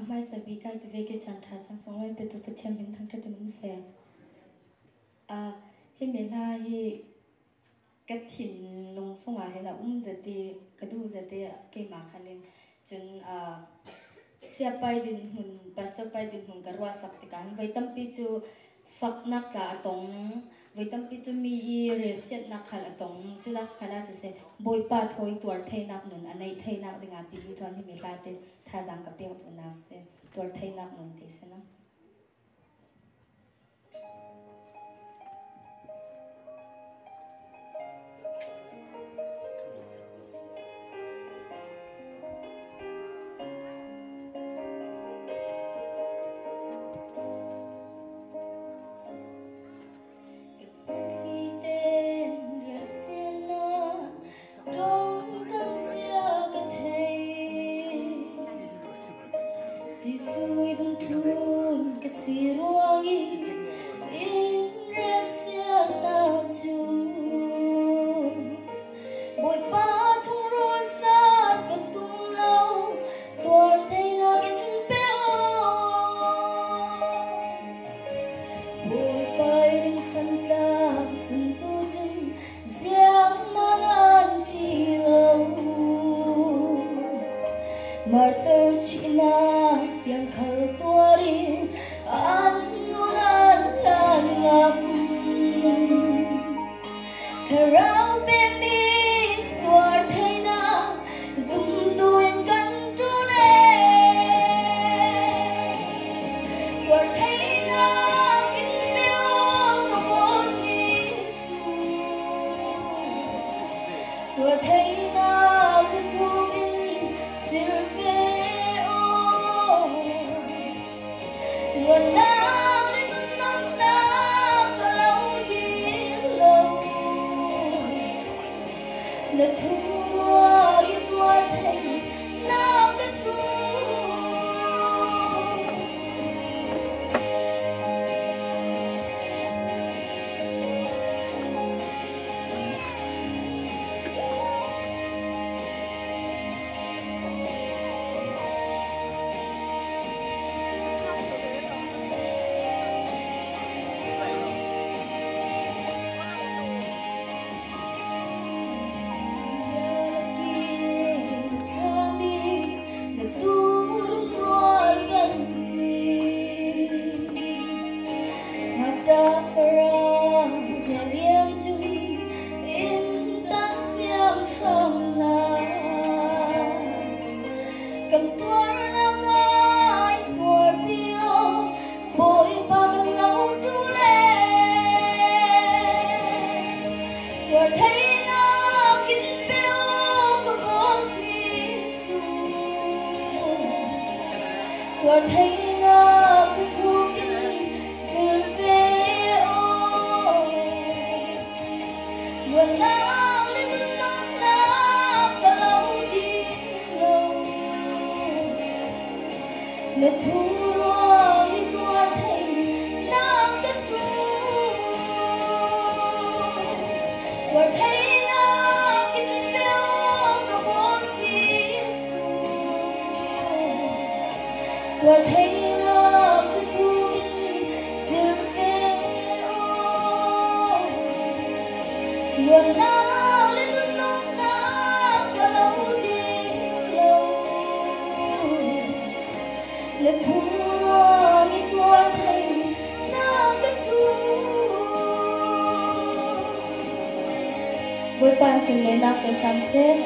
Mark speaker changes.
Speaker 1: Amai sabi kai tu veke chantha chang songai pe tu pathiam min thang thatu min se hi mela hi kathin nong songa hela jati kadu jati ke ma khanin chun siapai din hun pastor pai din hun karwa sakti kan vai tampi chu faknak ka atong vai tampi chu mi reset na khal atong chu la khala se boi pa thoi tuartheinak nun anei theinak dinga ti mi thon hi mela te tha jang ka pe na se tuartheinak nun ti se na Với ban xin lỗi nạp cho khám xếp